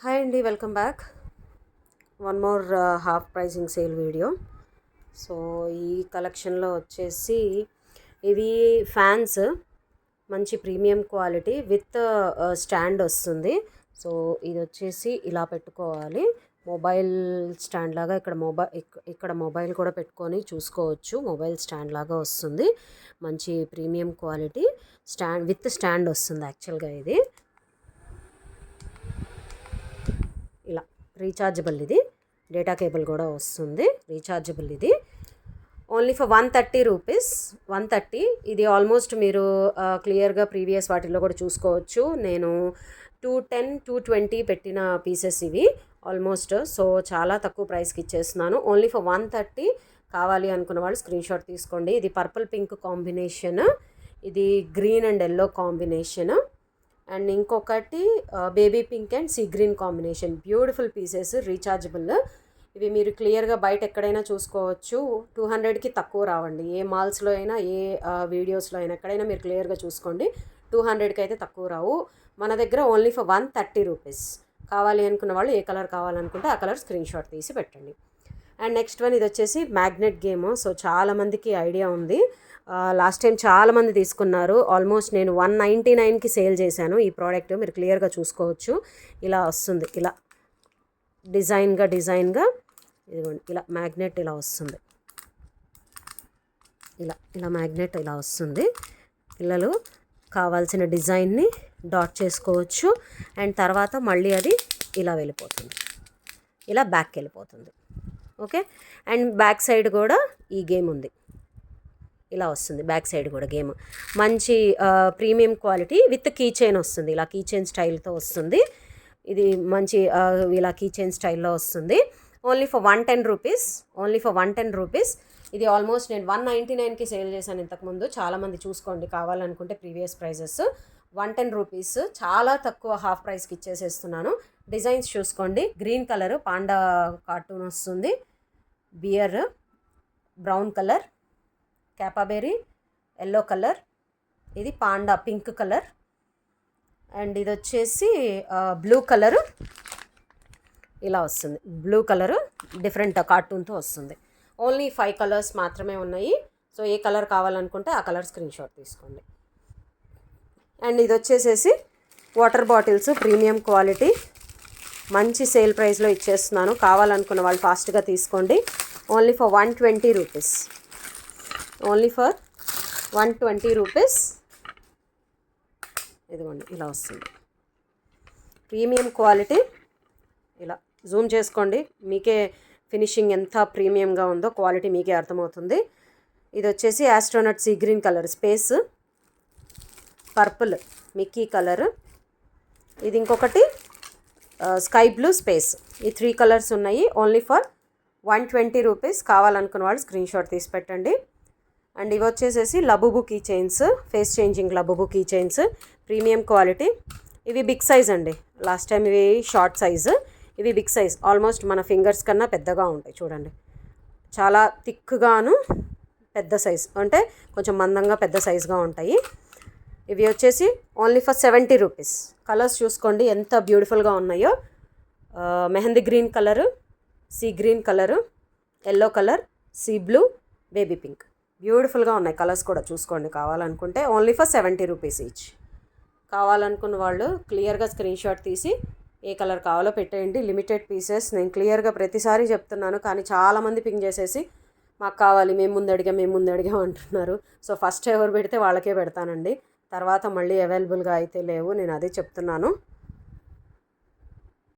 Hi అండి, welcome back. One more half pricing sale video. So ఈ కలెక్షన్లో వచ్చేసి ఇవి ఫ్యాన్స్, మంచి ప్రీమియం క్వాలిటీ విత్ స్టాండ్ వస్తుంది. సో ఇది వచ్చేసి ఇలా పెట్టుకోవాలి, మొబైల్ స్టాండ్ లాగా. ఇక్కడ మొబైల్ కూడా పెట్టుకొని చూసుకోవచ్చు. మొబైల్ స్టాండ్ లాగా వస్తుంది. మంచి premium quality stand with stand వస్తుంది. యాక్చువల్గా ఇది ఇలా రీఛార్జబుల్, ఇది డేటా కేబుల్ కూడా వస్తుంది. రీఛార్జబుల్ ఇది ఓన్లీ ఫర్ 130 రూపీస్. 130. ఇది ఆల్మోస్ట్ మీరు క్లియర్గా ప్రీవియస్ వాటిల్లో కూడా చూసుకోవచ్చు. నేను 210, 220 పెట్టిన పీసెస్ ఇవి ఆల్మోస్ట్. సో చాలా తక్కువ ప్రైస్కి ఇచ్చేస్తున్నాను. Only for 130. కావాలి అనుకున్న వాళ్ళు స్క్రీన్ షాట్ తీసుకోండి. ఇది పర్పుల్ పింక్ కాంబినేషన్, ఇది green and yellow combination, and ఇంకొకటి baby pink and sea green combination. Beautiful pieces, rechargeable. ఇవి మీరు క్లియర్గా బయట ఎక్కడైనా చూసుకోవచ్చు. 200కి తక్కువ రావండి. ఏ మాల్స్లో అయినా, ఏ వీడియోస్లో అయినా, ఎక్కడైనా మీరు క్లియర్గా చూసుకోండి. 200కి అయితే తక్కువ రావు. మన దగ్గర ఓన్లీ ఫర్ 130 రూపీస్. కావాలి అనుకున్న వాళ్ళు ఏ కలర్ కావాలనుకుంటే ఆ కలర్ స్క్రీన్ షాట్ తీసి పెట్టండి. అండ్ నెక్స్ట్ వన్, ఇది వచ్చేసి మ్యాగ్నెట్ గేమ్. సో చాలామందికి ఐడియా ఉంది. లాస్ట్ టైం చాలామంది తీసుకున్నారు. ఆల్మోస్ట్ నేను 199కి సేల్ చేశాను ఈ ప్రోడక్ట్. మీరు క్లియర్గా చూసుకోవచ్చు. ఇలా వస్తుంది, ఇలా డిజైన్గా ఇదిగోండి, ఇలా మ్యాగ్నెట్ ఇలా వస్తుంది. ఇలా మ్యాగ్నెట్ ఇలా వస్తుంది. పిల్లలు కావాల్సిన డిజైన్ని డాట్ చేసుకోవచ్చు. అండ్ తర్వాత మళ్ళీ అది ఇలా వెళ్ళిపోతుంది, ఇలా బ్యాక్కి వెళ్ళిపోతుంది. ఓకే. అండ్ బ్యాక్ సైడ్ కూడా ఈ గేమ్ ఉంది, ఇలా వస్తుంది. బ్యాక్ సైడ్ కూడా గేమ్ మంచి premium quality with key chain వస్తుంది. ఇలా కీ చైన్ స్టైల్తో వస్తుంది. ఇది మంచి ఇలా కీ చైన్ స్టైల్లో వస్తుంది. Only for 110 rupees. Only for 110 rupees. ఇది ఆల్మోస్ట్ నేను 199కి సేల్ చేశాను ఇంతకుముందు. చాలామంది చూసుకోండి కావాలనుకుంటే ప్రీవియస్ ప్రైజెస్. 110 రూపీస్, చాలా తక్కువ హాఫ్ ప్రైస్కి ఇచ్చేసేస్తున్నాను. డిజైన్స్ చూసుకోండి. గ్రీన్ కలర్ పాండా కార్టూన్ వస్తుంది, bear brown colour, capybara yellow colour, ఇది పాండా పింక్ కలర్, అండ్ ఇది వచ్చేసి బ్లూ కలరు. ఇలా వస్తుంది బ్లూ కలరు, డిఫరెంట్ కార్టూన్తో వస్తుంది. ఓన్లీ 5 కలర్స్ మాత్రమే ఉన్నాయి. సో ఏ కలర్ కావాలనుకుంటే ఆ కలర్ స్క్రీన్ షాట్ తీసుకోండి. అండ్ ఇది వచ్చేసేసి వాటర్ బాటిల్స్, ప్రీమియం క్వాలిటీ, మంచి సేల్ ప్రైస్లో ఇచ్చేస్తున్నాను. కావాలనుకున్న వాళ్ళు ఫాస్ట్గా తీసుకోండి. Only for 120 rupees. Only for 120 rupees. ఇదిగోండి, ఇలా వస్తుంది ప్రీమియం క్వాలిటీ. ఇలా జూమ్ చేసుకోండి, మీకే ఫినిషింగ్ ఎంత ప్రీమియంగా ఉందో క్వాలిటీ మీకే అర్థమవుతుంది. ఇది వచ్చేసి astronaut sea green colour, space purple Mickey colour, ఇది ఇంకొకటి స్కై బ్లూ స్పేస్. ఈ 3 కలర్స్ ఉన్నాయి. Only for 120 rupees. కావాలనుకున్న వాళ్ళు స్క్రీన్ షాట్ తీసి పెట్టండి. అండ్ ఇవి వచ్చేసేసి Labubu key chains, face changing Labubu key chains, premium quality. ఇవి బిగ్ సైజ్ అండి. లాస్ట్ టైం ఇవి షార్ట్ సైజు, ఇవి బిగ్ సైజ్. ఆల్మోస్ట్ మన ఫింగర్స్ కన్నా పెద్దగా ఉంటాయి. చూడండి, చాలా థిక్గాను పెద్ద సైజ్, అంటే కొంచెం మందంగా పెద్ద సైజ్గా ఉంటాయి. ఇవి వచ్చేసి ఓన్లీ ఫర్ 70 రూపీస్. కలర్స్ చూసుకోండి ఎంత బ్యూటిఫుల్గా ఉన్నాయో. Mehndi green colour, sea green colour, yellow colour, sea blue, baby pink. బ్యూటిఫుల్గా ఉన్నాయి కలర్స్ కూడా చూసుకోండి. కావాలనుకుంటే ఓన్లీ ఫర్ 70 రూపీస్ ఈచ్. కావాలనుకున్న వాళ్ళు క్లియర్గా స్క్రీన్ షాట్ తీసి ఏ కలర్ కావాలో పెట్టేయండి. Limited pieces. నేను క్లియర్గా ప్రతిసారి చెప్తున్నాను, కానీ చాలామంది పింక్ చేసేసి మాకు కావాలి, మేము ముందు అడిగాం అంటున్నారు. సో ఫస్ట్ ఎవరు పెడితే వాళ్ళకే పెడతానండి. తర్వాత మళ్ళీ అవైలబుల్గా అయితే లేవు. నేను అదే చెప్తున్నాను.